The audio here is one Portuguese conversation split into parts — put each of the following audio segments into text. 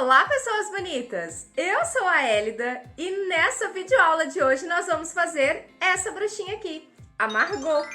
Olá, pessoas bonitas! Eu sou a Elida e nessa videoaula de hoje nós vamos fazer essa bruxinha aqui, a Margot.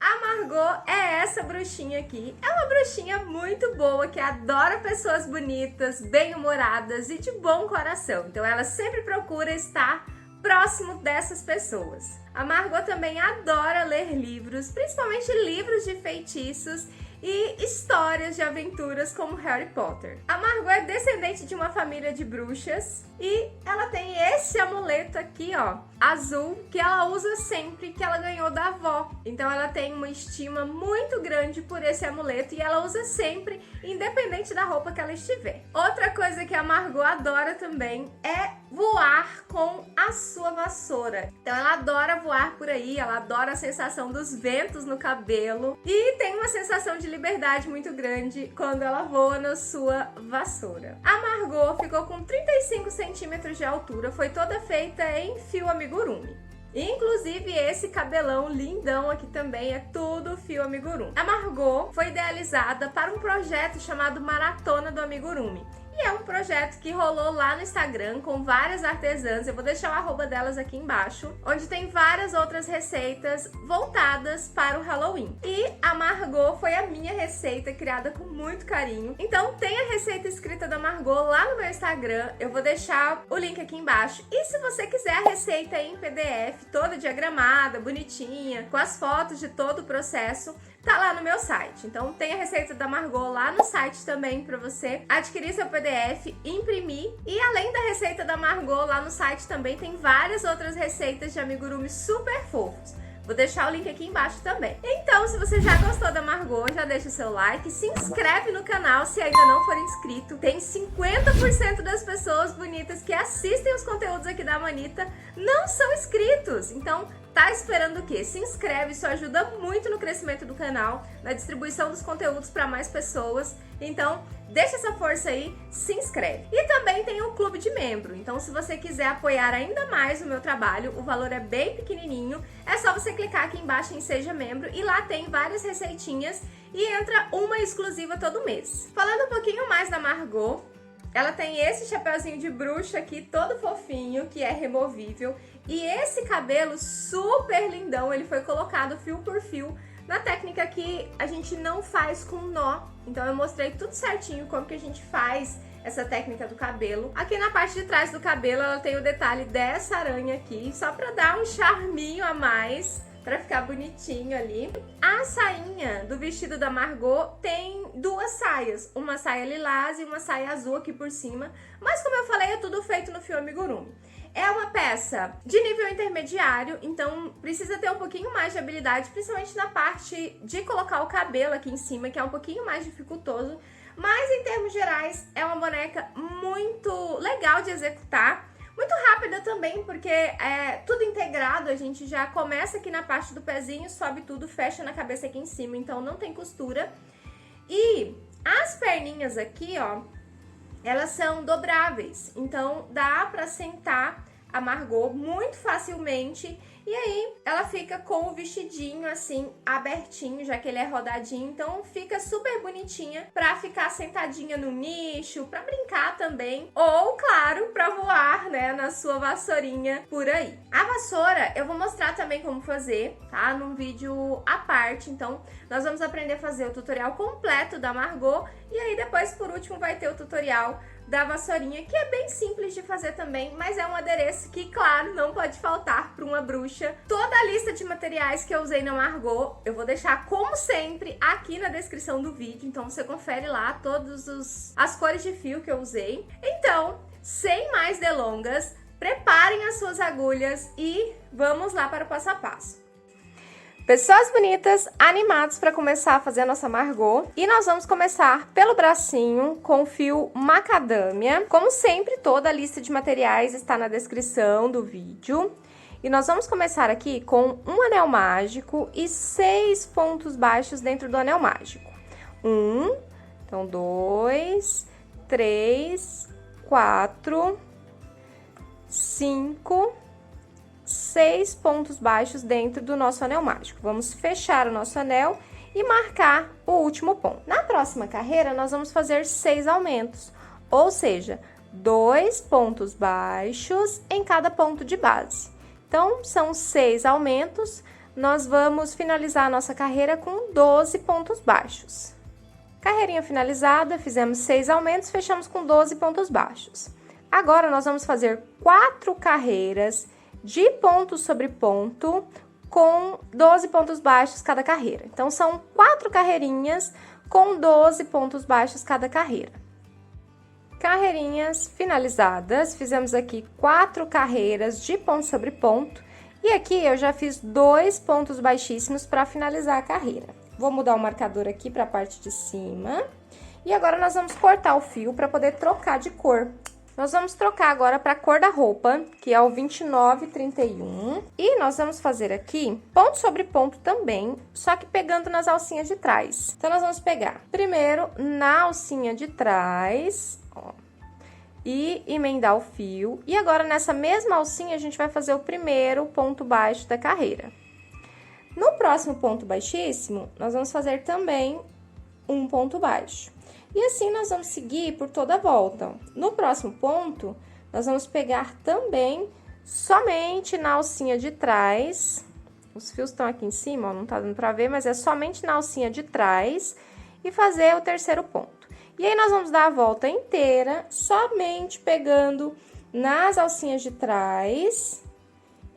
A Margot é essa bruxinha aqui. É uma bruxinha muito boa que adora pessoas bonitas, bem-humoradas e de bom coração. Então ela sempre procura estar próximo dessas pessoas. A Margot também adora ler livros, principalmente livros de feitiços e histórias de aventuras como Harry Potter. A Margot é descendente de uma família de bruxas e ela tem esse amuleto aqui, ó, azul, que ela usa sempre, que ela ganhou da avó. Então ela tem uma estima muito grande por esse amuleto e ela usa sempre, independente da roupa que ela estiver. Outra coisa que a Margot adora também é voar com a sua vassoura. Então ela adora voar por aí, ela adora a sensação dos ventos no cabelo e tem uma sensação de liberdade muito grande quando ela voa na sua vassoura. A Margot ficou com 35 centímetros de altura, foi toda feita em fio amigurumi. Inclusive esse cabelão lindão aqui também é tudo fio amigurumi. A Margot foi idealizada para um projeto chamado Maratona do Amigurumi. E é um projeto que rolou lá no Instagram com várias artesãs, eu vou deixar o arroba delas aqui embaixo, onde tem várias outras receitas voltadas para o Halloween. E a Margot foi a minha receita, criada com muito carinho. Então tem a receita escrita da Margot lá no meu Instagram, eu vou deixar o link aqui embaixo. E se você quiser a receita em PDF, toda diagramada, bonitinha, com as fotos de todo o processo, tá lá no meu site. Então tem a receita da Margot lá no site também para você adquirir seu PDF, imprimir. E além da receita da Margot lá no site também tem várias outras receitas de amigurumi super fofos. Vou deixar o link aqui embaixo também. Então, se você já gostou da Margot, já deixa o seu like, se inscreve no canal se ainda não for inscrito. Tem 50% das pessoas bonitas que assistem os conteúdos aqui da Manita não são inscritos. Então, tá esperando o quê? Se inscreve, isso ajuda muito no crescimento do canal, na distribuição dos conteúdos para mais pessoas. Então, deixa essa força aí, se inscreve. E também tem o clube de membro. Então, se você quiser apoiar ainda mais o meu trabalho, o valor é bem pequenininho. É só você clicar aqui embaixo em Seja Membro e lá tem várias receitinhas e entra uma exclusiva todo mês. Falando um pouquinho mais da Margot, ela tem esse chapeuzinho de bruxa aqui, todo fofinho, que é removível. E esse cabelo super lindão, ele foi colocado fio por fio na técnica que a gente não faz com nó. Então eu mostrei tudo certinho como que a gente faz essa técnica do cabelo. Aqui na parte de trás do cabelo ela tem o detalhe dessa aranha aqui, só pra dar um charminho a mais, pra ficar bonitinho ali. A sainha do vestido da Margot tem duas saias, uma saia lilás e uma saia azul aqui por cima, mas como eu falei, é tudo feito no fio amigurumi. É uma peça de nível intermediário, então precisa ter um pouquinho mais de habilidade, principalmente na parte de colocar o cabelo aqui em cima, que é um pouquinho mais dificultoso, mas em termos gerais é uma boneca muito legal de executar. Muito rápida também, porque é tudo integrado, a gente já começa aqui na parte do pezinho, sobe tudo, fecha na cabeça aqui em cima, então não tem costura. E as perninhas aqui, ó, elas são dobráveis, então dá pra sentar a Margot muito facilmente. E aí ela fica com o vestidinho assim abertinho, já que ele é rodadinho, então fica super bonitinha pra ficar sentadinha no nicho, pra brincar também, ou claro, pra voar, né, na sua vassourinha por aí. A vassoura eu vou mostrar também como fazer, tá, num vídeo à parte. Então nós vamos aprender a fazer o tutorial completo da Margot e aí depois por último vai ter o tutorial da vassourinha, que é bem simples de fazer também, mas é um adereço que, claro, não pode faltar para uma bruxa. Toda a lista de materiais que eu usei na Margot, eu vou deixar, como sempre, aqui na descrição do vídeo, então você confere lá todas as cores de fio que eu usei. Então, sem mais delongas, preparem as suas agulhas e vamos lá para o passo a passo. Pessoas bonitas, animados para começar a fazer a nossa Margot. E nós vamos começar pelo bracinho com fio macadâmia. Como sempre, toda a lista de materiais está na descrição do vídeo. E nós vamos começar aqui com um anel mágico e 6 pontos baixos dentro do anel mágico. 1, então 2, 3, 4, 5, 6 pontos baixos dentro do nosso anel mágico. Vamos fechar o nosso anel e marcar o último ponto. Na próxima carreira, nós vamos fazer 6 aumentos, ou seja, 2 pontos baixos em cada ponto de base. Então, são 6 aumentos, nós vamos finalizar a nossa carreira com 12 pontos baixos. Carreirinha finalizada, fizemos 6 aumentos, fechamos com 12 pontos baixos. Agora, nós vamos fazer 4 carreiras de ponto sobre ponto, com 12 pontos baixos cada carreira. Então, são 4 carreirinhas com 12 pontos baixos cada carreira. Carreirinhas finalizadas, fizemos aqui 4 carreiras de ponto sobre ponto. E aqui eu já fiz 2 pontos baixíssimos para finalizar a carreira. Vou mudar o marcador aqui para a parte de cima. E agora nós vamos cortar o fio para poder trocar de cor. Nós vamos trocar agora para a cor da roupa, que é o 29,31. E nós vamos fazer aqui ponto sobre ponto também, só que pegando nas alcinhas de trás. Então, nós vamos pegar primeiro na alcinha de trás, ó, e emendar o fio. E agora, nessa mesma alcinha, a gente vai fazer o primeiro ponto baixo da carreira. No próximo ponto baixíssimo, nós vamos fazer também um ponto baixo. E assim, nós vamos seguir por toda a volta. No próximo ponto, nós vamos pegar também somente na alcinha de trás. Os fios estão aqui em cima, ó, não tá dando pra ver, mas é somente na alcinha de trás e fazer o terceiro ponto. E aí, nós vamos dar a volta inteira, somente pegando nas alcinhas de trás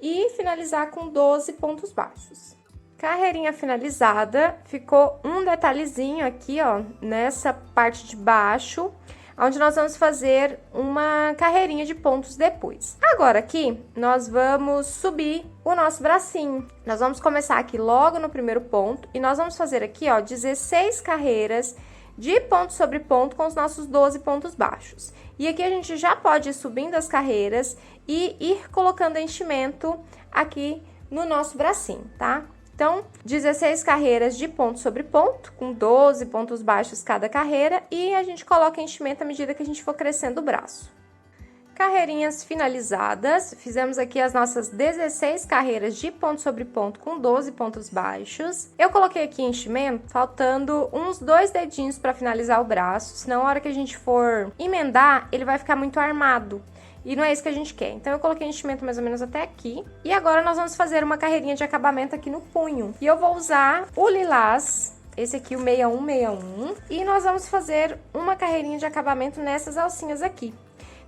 e finalizar com 12 pontos baixos. Carreirinha finalizada, ficou um detalhezinho aqui, ó, nessa parte de baixo, onde nós vamos fazer uma carreirinha de pontos depois. Agora aqui, nós vamos subir o nosso bracinho. Nós vamos começar aqui logo no primeiro ponto e nós vamos fazer aqui, ó, 16 carreiras de ponto sobre ponto com os nossos 12 pontos baixos. E aqui a gente já pode ir subindo as carreiras e ir colocando enchimento aqui no nosso bracinho, tá? Então, 16 carreiras de ponto sobre ponto, com 12 pontos baixos cada carreira, e a gente coloca enchimento à medida que a gente for crescendo o braço. Carreirinhas finalizadas, fizemos aqui as nossas 16 carreiras de ponto sobre ponto com 12 pontos baixos. Eu coloquei aqui enchimento, faltando uns 2 dedinhos para finalizar o braço, senão a hora que a gente for emendar, ele vai ficar muito armado. E não é isso que a gente quer. Então, eu coloquei enchimento mais ou menos até aqui. E agora, nós vamos fazer uma carreirinha de acabamento aqui no punho. E eu vou usar o lilás, esse aqui, o 6161. E nós vamos fazer uma carreirinha de acabamento nessas alcinhas aqui.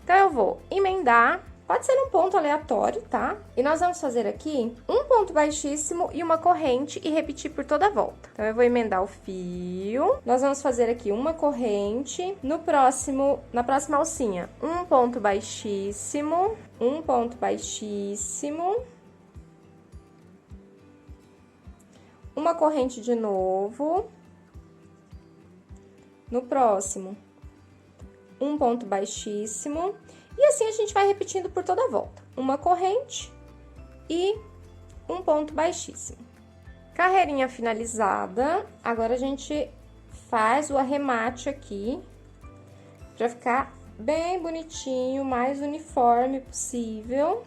Então, eu vou emendar, pode ser num ponto aleatório, tá? E nós vamos fazer aqui um ponto baixíssimo e uma corrente e repetir por toda a volta. Então, eu vou emendar o fio. Nós vamos fazer aqui uma corrente. Na próxima alcinha, um ponto baixíssimo, um ponto baixíssimo. Uma corrente de novo. No próximo, um ponto baixíssimo. E assim a gente vai repetindo por toda a volta. Uma corrente e um ponto baixíssimo. Carreirinha finalizada. Agora, a gente faz o arremate aqui, pra ficar bem bonitinho, mais uniforme possível.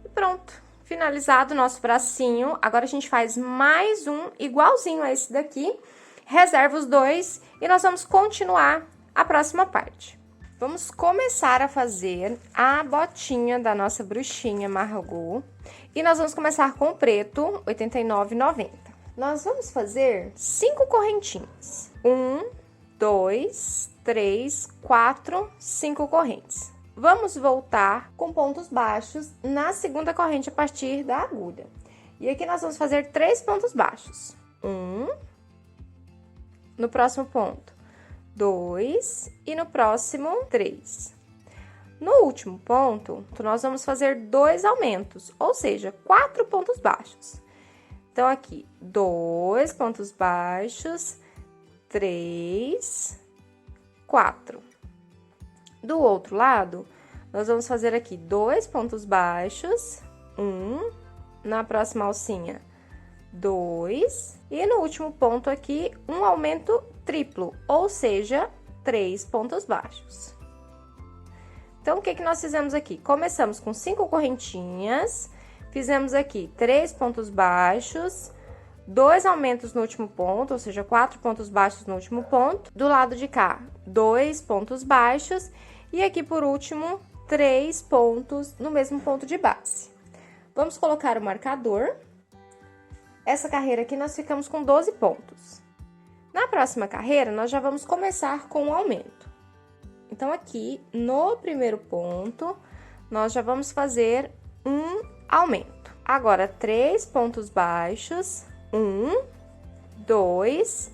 E pronto. Finalizado o nosso bracinho. Agora, a gente faz mais um igualzinho a esse daqui. Reserva os dois e nós vamos continuar a próxima parte. Vamos começar a fazer a botinha da nossa bruxinha Margot. E nós vamos começar com o preto, R$ 89,90. Nós vamos fazer 5 correntinhas. 1, 2, 3, 4, 5 correntes. Vamos voltar com pontos baixos na segunda corrente a partir da agulha. E aqui nós vamos fazer 3 pontos baixos. 1, no próximo ponto, 2 e no próximo 3. No último ponto, nós vamos fazer 2 aumentos, ou seja, 4 pontos baixos. Então, aqui, 2 pontos baixos, 3, 4. Do outro lado, nós vamos fazer aqui 2 pontos baixos, 1, na próxima alcinha, 2, e no último ponto aqui, um aumento triplo, ou seja, 3 pontos baixos. Então, o que nós fizemos aqui? Começamos com 5 correntinhas, fizemos aqui 3 pontos baixos, 2 aumentos no último ponto, ou seja, 4 pontos baixos no último ponto. Do lado de cá, 2 pontos baixos e aqui, por último, 3 pontos no mesmo ponto de base. Vamos colocar o marcador. Essa carreira aqui nós ficamos com 12 pontos. Na próxima carreira, nós já vamos começar com o aumento. Então, aqui, no primeiro ponto, nós já vamos fazer um aumento. Agora, 3 pontos baixos, 1, 2,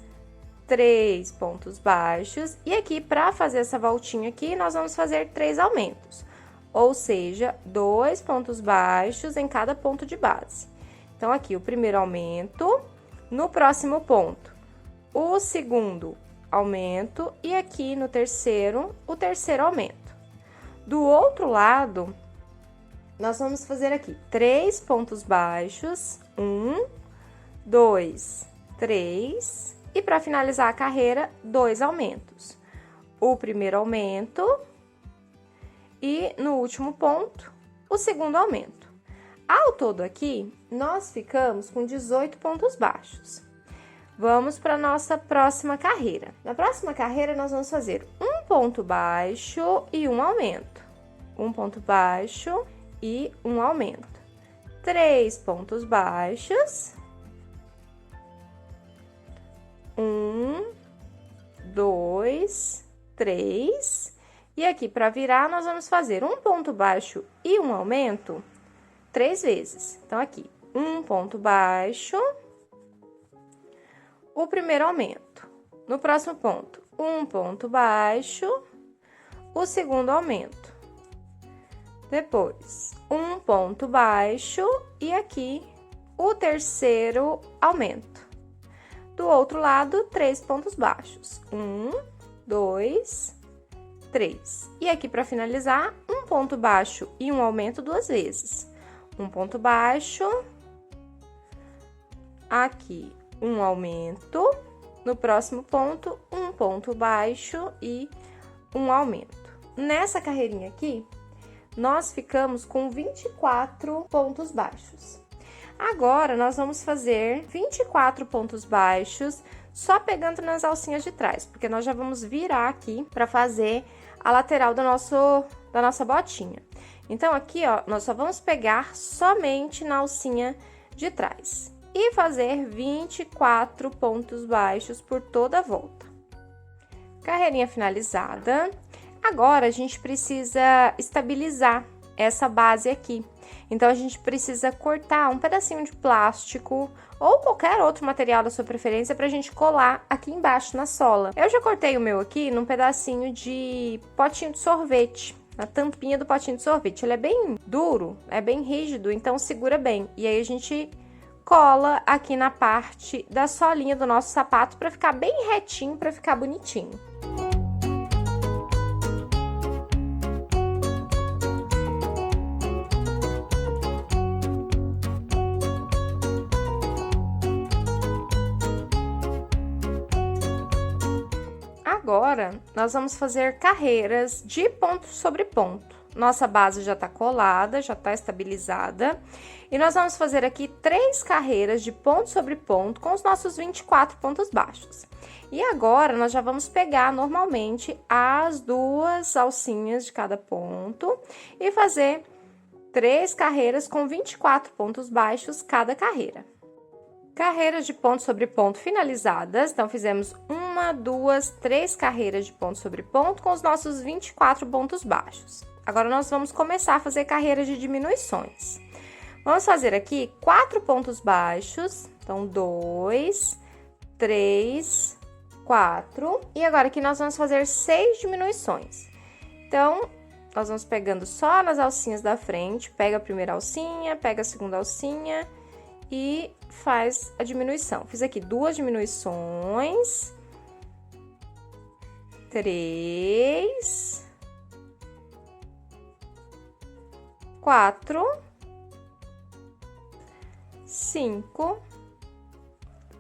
3 pontos baixos. E aqui, para fazer essa voltinha aqui, nós vamos fazer 3 aumentos. Ou seja, 2 pontos baixos em cada ponto de base. Então, aqui, o primeiro aumento, no próximo ponto, o segundo aumento e aqui no terceiro, o terceiro aumento. Do outro lado, nós vamos fazer aqui 3 pontos baixos, 1, 2, 3, e para finalizar a carreira, 2 aumentos. O primeiro aumento e no último ponto, o segundo aumento. Ao todo aqui, nós ficamos com 18 pontos baixos. Vamos para a nossa próxima carreira. Na próxima carreira, nós vamos fazer um ponto baixo e um aumento. Um ponto baixo e um aumento. 3 pontos baixos. 1, 2, 3. E aqui, para virar, nós vamos fazer um ponto baixo e um aumento 3 vezes. Então, aqui, um ponto baixo, o primeiro aumento. No próximo ponto, um ponto baixo, o segundo aumento. Depois, um ponto baixo e aqui o terceiro aumento. Do outro lado, 3 pontos baixos. 1, 2, 3. E aqui, para finalizar, um ponto baixo e um aumento 2 vezes. Um ponto baixo, aqui um aumento, no próximo ponto, um ponto baixo e um aumento. Nessa carreirinha aqui, nós ficamos com 24 pontos baixos. Agora, nós vamos fazer 24 pontos baixos, só pegando nas alcinhas de trás, porque nós já vamos virar aqui para fazer a lateral da nossa botinha. Então, aqui, ó, nós só vamos pegar somente na alcinha de trás e fazer 24 pontos baixos por toda a volta. Carreirinha finalizada. Agora, a gente precisa estabilizar essa base aqui. Então, a gente precisa cortar um pedacinho de plástico ou qualquer outro material da sua preferência para a gente colar aqui embaixo na sola. Eu já cortei o meu aqui num pedacinho de potinho de sorvete, na tampinha do potinho de sorvete. Ele é bem duro, é bem rígido, então segura bem. E aí, a gente cola aqui na parte da solinha do nosso sapato para ficar bem retinho, para ficar bonitinho. Agora, nós vamos fazer carreiras de ponto sobre ponto. Nossa base já tá colada, já tá estabilizada. E nós vamos fazer aqui 3 carreiras de ponto sobre ponto com os nossos 24 pontos baixos. E agora, nós já vamos pegar normalmente as 2 alcinhas de cada ponto e fazer 3 carreiras com 24 pontos baixos cada carreira. Carreiras de ponto sobre ponto finalizadas. Então, fizemos 1, 2, 3 carreiras de ponto sobre ponto com os nossos 24 pontos baixos. Agora, nós vamos começar a fazer carreiras de diminuições. Vamos fazer aqui 4 pontos baixos. Então, 2, 3, 4. E agora, aqui nós vamos fazer 6 diminuições. Então, nós vamos pegando só nas alcinhas da frente. Pega a primeira alcinha, pega a segunda alcinha e faz a diminuição. Fiz aqui 2 diminuições, 3, 4, 5,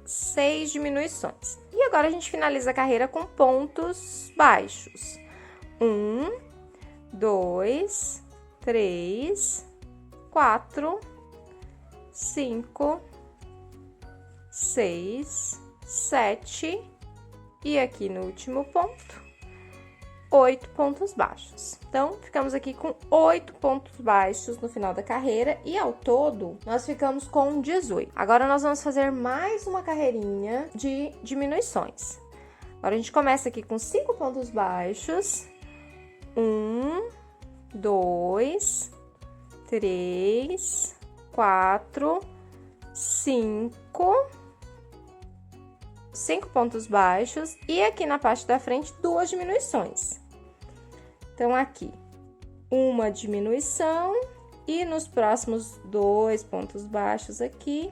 6 diminuições. E agora, a gente finaliza a carreira com pontos baixos. 1, 2, 3, 4, 5, 6, 7 e aqui no último ponto, 8 pontos baixos. Então, ficamos aqui com 8 pontos baixos no final da carreira e ao todo nós ficamos com 18. Agora nós vamos fazer mais uma carreirinha de diminuições. Agora a gente começa aqui com 5 pontos baixos. 1, 2, 3, 4, 5 pontos baixos e aqui na parte da frente 2 diminuições. Então, aqui uma diminuição e nos próximos 2 pontos baixos aqui,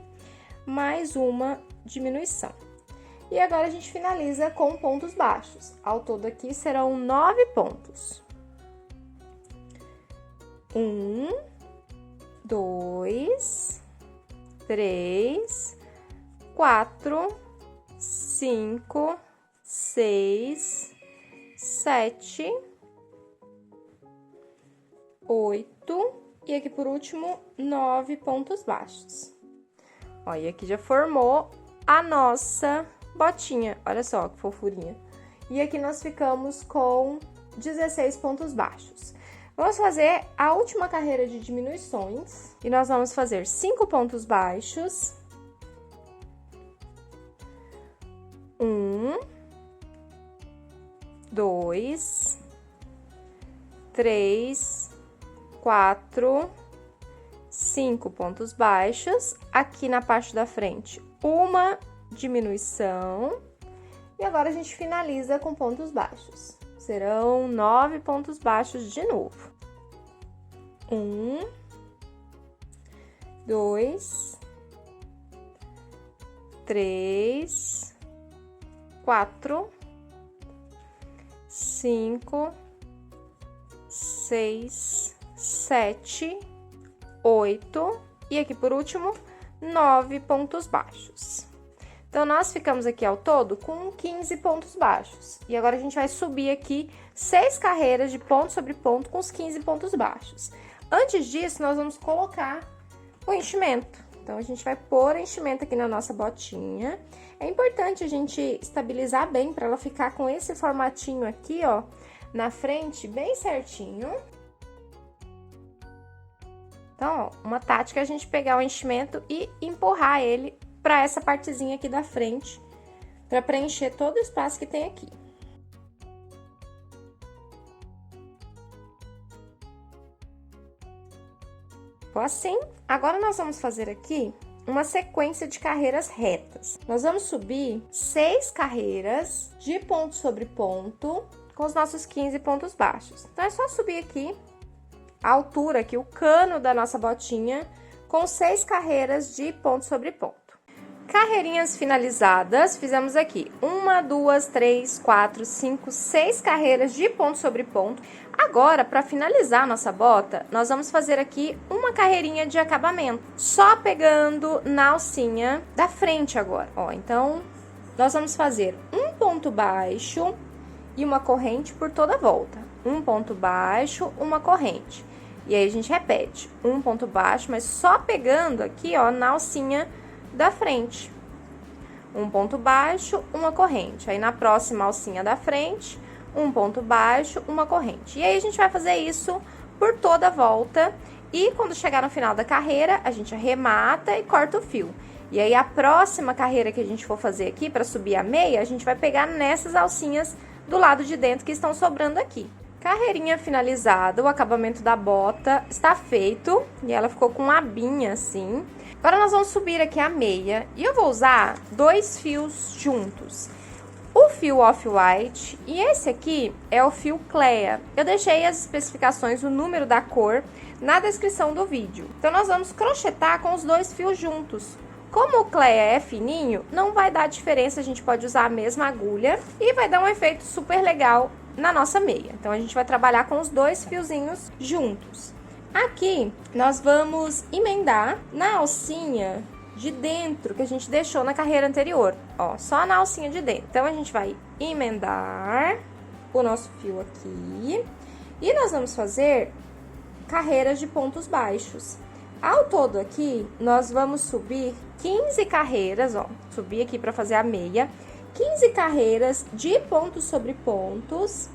mais uma diminuição. E agora a gente finaliza com pontos baixos. Ao todo aqui serão 9 pontos. 1, 2, 3, 4, 5, 6, 7, 8 e aqui por último 9 pontos baixos. Ó, e aqui já formou a nossa botinha, olha só que fofurinha. E aqui nós ficamos com 16 pontos baixos. Vamos fazer a última carreira de diminuições e nós vamos fazer 5 pontos baixos. 1, 2, 3, 4, 5 pontos baixos. Aqui na parte da frente, uma diminuição. E agora a gente finaliza com pontos baixos. Serão 9 pontos baixos de novo. 1, 2, 3, 4, 5, 6, 7, 8 e aqui por último 9 pontos baixos. Então, nós ficamos aqui ao todo com 15 pontos baixos. E agora a gente vai subir aqui 6 carreiras de ponto sobre ponto com os 15 pontos baixos. Antes disso, nós vamos colocar o enchimento. Então, a gente vai pôr o enchimento aqui na nossa botinha. É importante a gente estabilizar bem para ela ficar com esse formatinho aqui, ó, na frente, bem certinho. Então, ó, uma tática é a gente pegar o enchimento e empurrar ele para essa partezinha aqui da frente, para preencher todo o espaço que tem aqui. Ficou assim. Agora nós vamos fazer aqui uma sequência de carreiras retas. Nós vamos subir 6 carreiras de ponto sobre ponto com os nossos 15 pontos baixos. Então, é só subir aqui a altura, aqui o cano da nossa botinha, com 6 carreiras de ponto sobre ponto. Carreirinhas finalizadas, fizemos aqui 1, 2, 3, 4, 5, 6 carreiras de ponto sobre ponto. Agora, para finalizar a nossa bota, nós vamos fazer aqui uma carreirinha de acabamento, só pegando na alcinha da frente agora. Ó, então, nós vamos fazer um ponto baixo e uma corrente por toda a volta. Um ponto baixo, uma corrente. E aí, a gente repete, um ponto baixo, mas só pegando aqui, ó, na alcinha da frente. Um ponto baixo, uma corrente. Aí, na próxima alcinha da frente, um ponto baixo, uma corrente. E aí, a gente vai fazer isso por toda a volta. E quando chegar no final da carreira, a gente arremata e corta o fio. E aí, a próxima carreira que a gente for fazer aqui, para subir a meia, a gente vai pegar nessas alcinhas do lado de dentro que estão sobrando aqui. Carreirinha finalizada, o acabamento da bota está feito. E ela ficou com uma abinha assim. Agora, nós vamos subir aqui a meia e eu vou usar 2 fios juntos. O fio Off-White e esse aqui é o fio Clea. Eu deixei as especificações, o número da cor, na descrição do vídeo. Então, nós vamos crochetar com os 2 fios juntos. Como o Clea é fininho, não vai dar diferença, a gente pode usar a mesma agulha e vai dar um efeito super legal na nossa meia. Então, a gente vai trabalhar com os 2 fiozinhos juntos. Aqui, nós vamos emendar na alcinha de dentro que a gente deixou na carreira anterior, ó, só na alcinha de dentro. Então, a gente vai emendar o nosso fio aqui E nós vamos fazer carreiras de pontos baixos. Ao todo aqui, nós vamos subir 15 carreiras, ó, subir aqui para fazer a meia, 15 carreiras de pontos sobre pontos,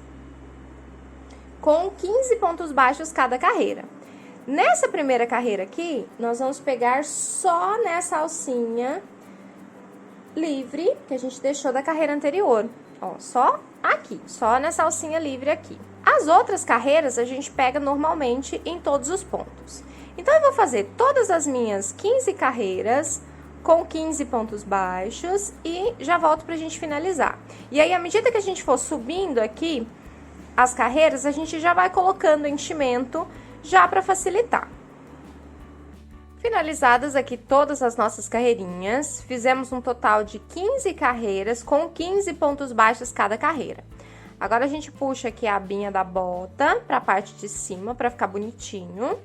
com 15 pontos baixos cada carreira. Nessa primeira carreira aqui, nós vamos pegar só nessa alcinha livre que a gente deixou da carreira anterior, ó, só aqui, só nessa alcinha livre aqui. As outras carreiras a gente pega normalmente em todos os pontos. Então, eu vou fazer todas as minhas 15 carreiras com 15 pontos baixos e já volto pra gente finalizar. E aí, à medida que a gente for subindo aqui as carreiras, a gente já vai colocando enchimento já para facilitar. Finalizadas aqui todas as nossas carreirinhas, fizemos um total de 15 carreiras com 15 pontos baixos cada carreira. Agora, a gente puxa aqui a abinha da bota para a parte de cima, para ficar bonitinho.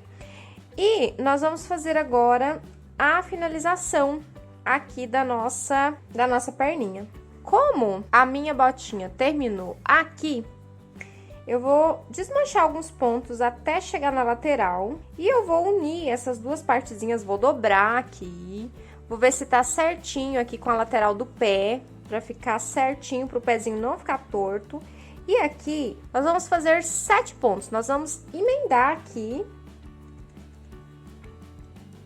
E nós vamos fazer agora a finalização aqui da nossa perninha. Como a minha botinha terminou aqui, eu vou desmanchar alguns pontos até chegar na lateral. E eu vou unir essas duas partezinhas, vou dobrar aqui. Vou ver se tá certinho aqui com a lateral do pé, pra ficar certinho, pro pezinho não ficar torto. E aqui, nós vamos fazer 7 pontos. Nós vamos emendar aqui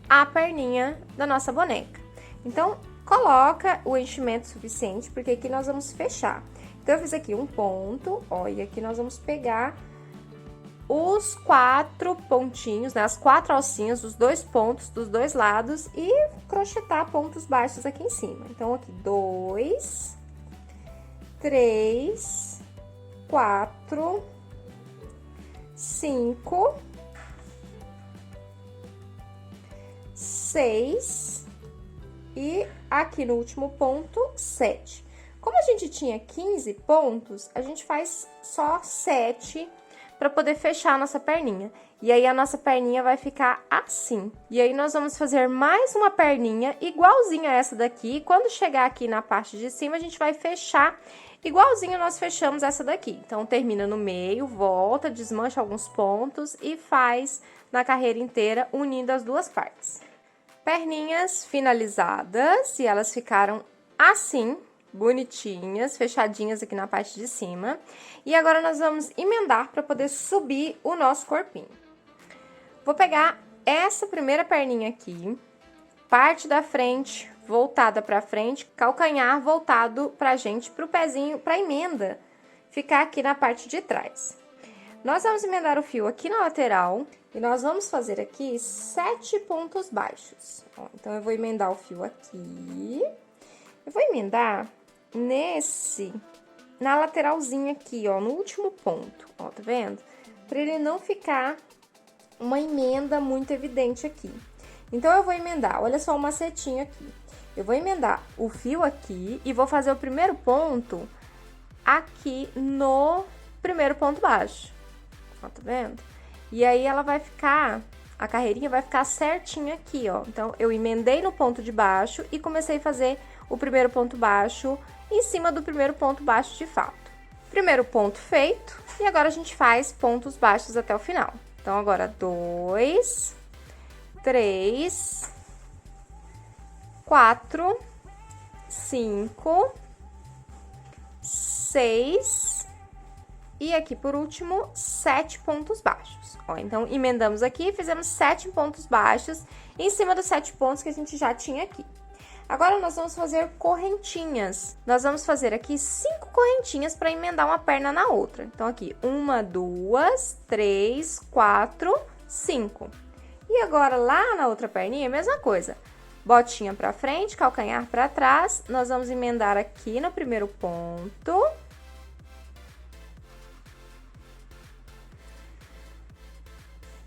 a perninha da nossa boneca. Então, coloca o enchimento suficiente, porque aqui nós vamos fechar. Então, eu fiz aqui um ponto, ó, e aqui nós vamos pegar os 4 pontinhos, né, as 4 alcinhas, os 2 pontos dos 2 lados e crochetar pontos baixos aqui em cima. Então, aqui 2, 3, 4, 5, 6 e aqui no último ponto, 7. Como a gente tinha 15 pontos, a gente faz só 7 para poder fechar a nossa perninha. E aí, a nossa perninha vai ficar assim. E aí, nós vamos fazer mais uma perninha igualzinha a essa daqui. E quando chegar aqui na parte de cima, a gente vai fechar igualzinho nós fechamos essa daqui. Então, termina no meio, volta, desmancha alguns pontos e faz na carreira inteira, unindo as duas partes. Perninhas finalizadas, e elas ficaram assim, bonitinhas, fechadinhas aqui na parte de cima. E agora, nós vamos emendar para poder subir o nosso corpinho. Vou pegar essa primeira perninha aqui, parte da frente voltada para frente, calcanhar voltado pra gente, pro pezinho, pra emenda ficar aqui na parte de trás. Nós vamos emendar o fio aqui na lateral e nós vamos fazer aqui 7 pontos baixos. Ó, então, eu vou emendar o fio aqui, eu vou emendar na lateralzinha aqui, ó, no último ponto, ó, tá vendo? Pra ele não ficar uma emenda muito evidente aqui. Então, eu vou emendar, olha só o macetinho aqui. Eu vou emendar o fio aqui e vou fazer o primeiro ponto aqui no primeiro ponto baixo. Ó, tá vendo? E aí, ela vai ficar, a carreirinha vai ficar certinha aqui, ó. Então, eu emendei no ponto de baixo e comecei a fazer o primeiro ponto baixo em cima do primeiro ponto baixo de fato. Primeiro ponto feito, e agora a gente faz pontos baixos até o final. Então, agora 2, 3, 4, 5, 6 e aqui por último 7 pontos baixos. Ó, então, emendamos aqui e fizemos 7 pontos baixos em cima dos 7 pontos que a gente já tinha aqui. Agora, nós vamos fazer correntinhas. Nós vamos fazer aqui 5 correntinhas para emendar uma perna na outra. Então, aqui, 1, 2, 3, 4, 5. E agora, lá na outra perninha, a mesma coisa. Botinha pra frente, calcanhar pra trás, nós vamos emendar aqui no primeiro ponto.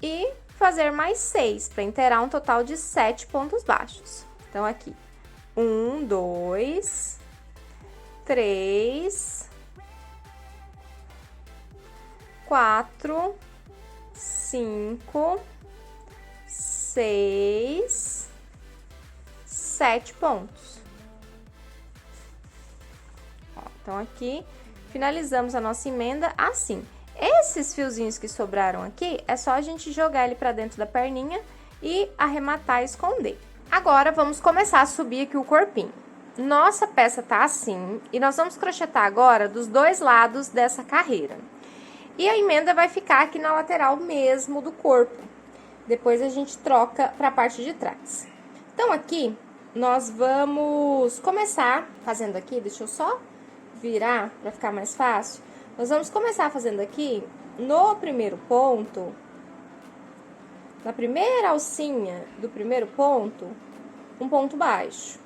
E fazer mais 6, para inteirar um total de 7 pontos baixos. Então, aqui, 1, 2, 3, 4, 5, 6, 7 pontos. Ó, então, aqui, finalizamos a nossa emenda assim. Esses fiozinhos que sobraram aqui, é só a gente jogar ele pra dentro da perninha e arrematar e esconder. Agora, vamos começar a subir aqui o corpinho. Nossa peça tá assim, e nós vamos crochetar agora dos dois lados dessa carreira. E a emenda vai ficar aqui na lateral mesmo do corpo. Depois a gente troca pra parte de trás. Então, aqui, nós vamos começar fazendo aqui, deixa eu só virar pra ficar mais fácil. Nós vamos começar fazendo aqui, no primeiro ponto, na primeira alcinha do primeiro ponto, um ponto baixo.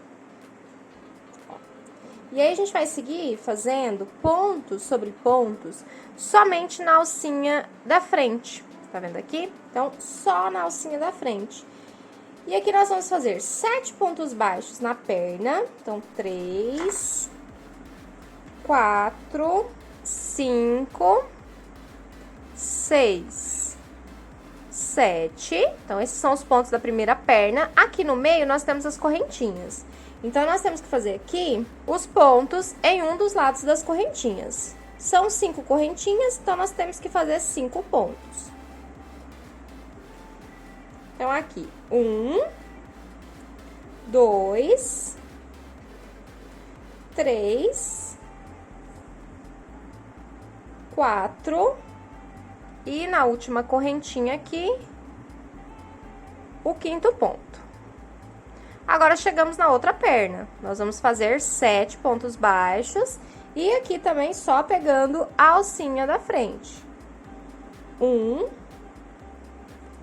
E aí, a gente vai seguir fazendo pontos sobre pontos somente na alcinha da frente. Tá vendo aqui? Então, só na alcinha da frente. E aqui nós vamos fazer 7 pontos baixos na perna. Então, 3, 4, 5, 6, 7. Então, esses são os pontos da primeira perna. Aqui no meio, nós temos as correntinhas. Então, nós temos que fazer aqui os pontos em um dos lados das correntinhas. São 5 correntinhas, então, nós temos que fazer 5 pontos. Então, aqui, 1, 2, 3, 4, e na última correntinha aqui, o 5º ponto. Agora, chegamos na outra perna. Nós vamos fazer 7 pontos baixos e aqui também só pegando a alcinha da frente. 1,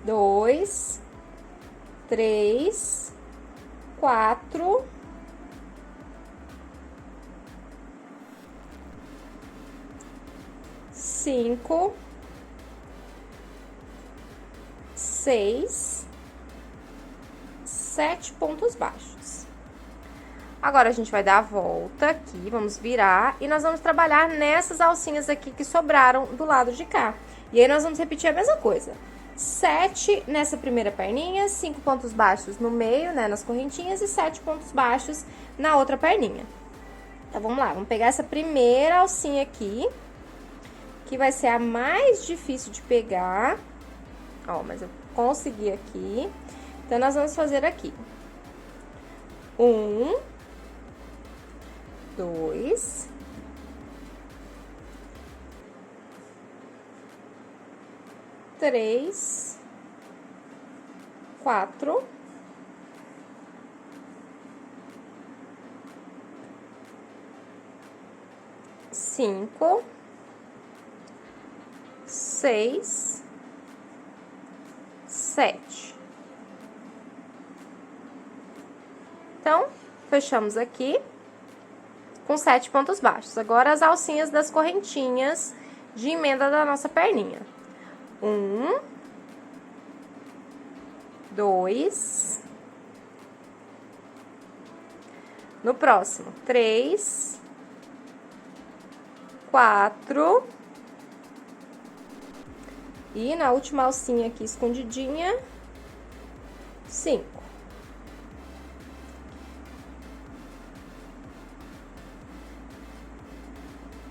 2, 3, 4, 5, 6, 7 pontos baixos. Agora, a gente vai dar a volta aqui, vamos virar e nós vamos trabalhar nessas alcinhas aqui que sobraram do lado de cá. E aí, nós vamos repetir a mesma coisa. 7 nessa primeira perninha, 5 pontos baixos no meio, né, nas correntinhas, e 7 pontos baixos na outra perninha. Então, vamos lá, vamos pegar essa primeira alcinha aqui, que vai ser a mais difícil de pegar. Ó, mas eu consegui aqui. Então, nós vamos fazer aqui. 1, 2, 3, 4, 5, 6, 7. Então, fechamos aqui com 7 pontos baixos. Agora, as alcinhas das correntinhas de emenda da nossa perninha. 1, 2, no próximo, 3, 4, e na última alcinha aqui escondidinha, 5.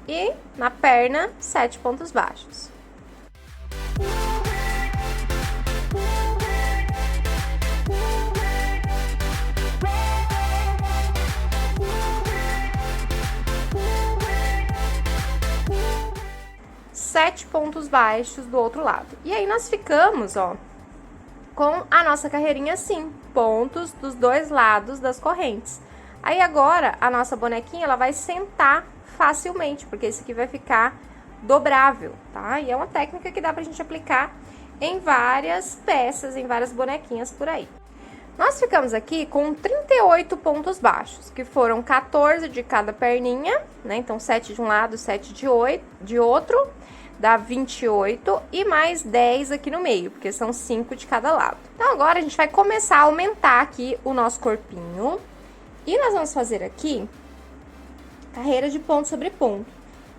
E na perna, 7 pontos baixos. Sete pontos baixos do outro lado. E aí, nós ficamos, ó, com a nossa carreirinha assim, pontos dos dois lados das correntes. Aí, agora, a nossa bonequinha, ela vai sentar facilmente, porque esse aqui vai ficar dobrável, tá? E é uma técnica que dá pra gente aplicar em várias peças, em várias bonequinhas por aí. Nós ficamos aqui com 38 pontos baixos, que foram 14 de cada perninha, né? Então, 7 de um lado, 7 de outro, dá 28, e mais 10 aqui no meio, porque são 5 de cada lado. Então, agora a gente vai começar a aumentar aqui o nosso corpinho, e nós vamos fazer aqui carreira de ponto sobre ponto.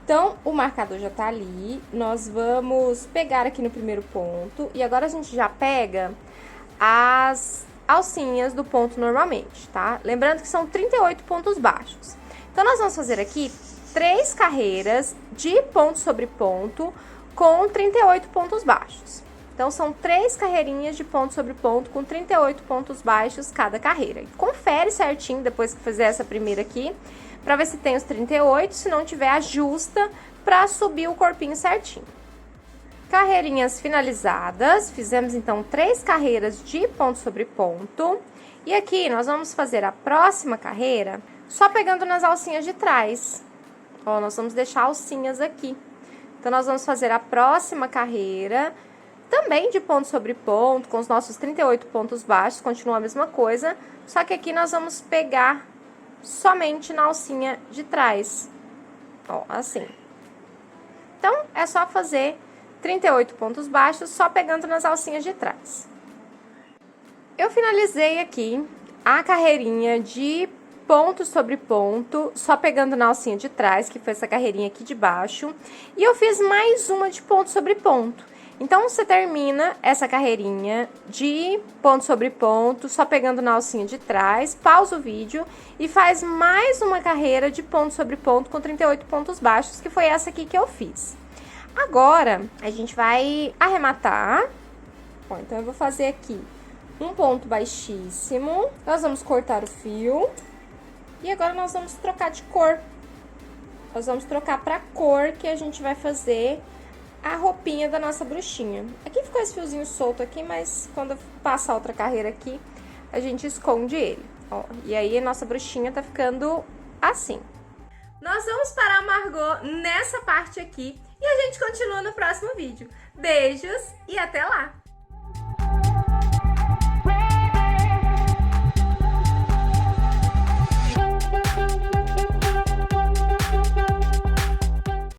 Então, o marcador já tá ali, nós vamos pegar aqui no primeiro ponto, e agora a gente já pega as alcinhas do ponto normalmente, tá? Lembrando que são 38 pontos baixos. Então, nós vamos fazer aqui 3 carreiras de ponto sobre ponto com 38 pontos baixos. Então, são 3 carreirinhas de ponto sobre ponto com 38 pontos baixos cada carreira. Confere certinho depois que fizer essa primeira aqui, pra ver se tem os 38, se não tiver, ajusta pra subir o corpinho certinho. Carreirinhas finalizadas, fizemos então 3 carreiras de ponto sobre ponto. E aqui nós vamos fazer a próxima carreira só pegando nas alcinhas de trás. Ó, nós vamos deixar alcinhas aqui. Então, nós vamos fazer a próxima carreira também de ponto sobre ponto, com os nossos 38 pontos baixos, continua a mesma coisa, só que aqui nós vamos pegar somente na alcinha de trás, ó, assim. Então, é só fazer 38 pontos baixos, só pegando nas alcinhas de trás. Eu finalizei aqui a carreirinha de ponto sobre ponto, só pegando na alcinha de trás, que foi essa carreirinha aqui de baixo, e eu fiz mais uma de ponto sobre ponto. Então, você termina essa carreirinha de ponto sobre ponto, só pegando na alcinha de trás, pausa o vídeo e faz mais uma carreira de ponto sobre ponto com 38 pontos baixos, que foi essa aqui que eu fiz. Agora, a gente vai arrematar. Ó, então, eu vou fazer aqui um ponto baixíssimo. Nós vamos cortar o fio. E agora, nós vamos trocar de cor. Nós vamos trocar pra cor que a gente vai fazer a roupinha da nossa bruxinha. Aqui ficou esse fiozinho solto aqui, mas quando eu passar outra carreira aqui, a gente esconde ele, ó. E aí, a nossa bruxinha tá ficando assim. Nós vamos parar a Margot nessa parte aqui e a gente continua no próximo vídeo. Beijos e até lá!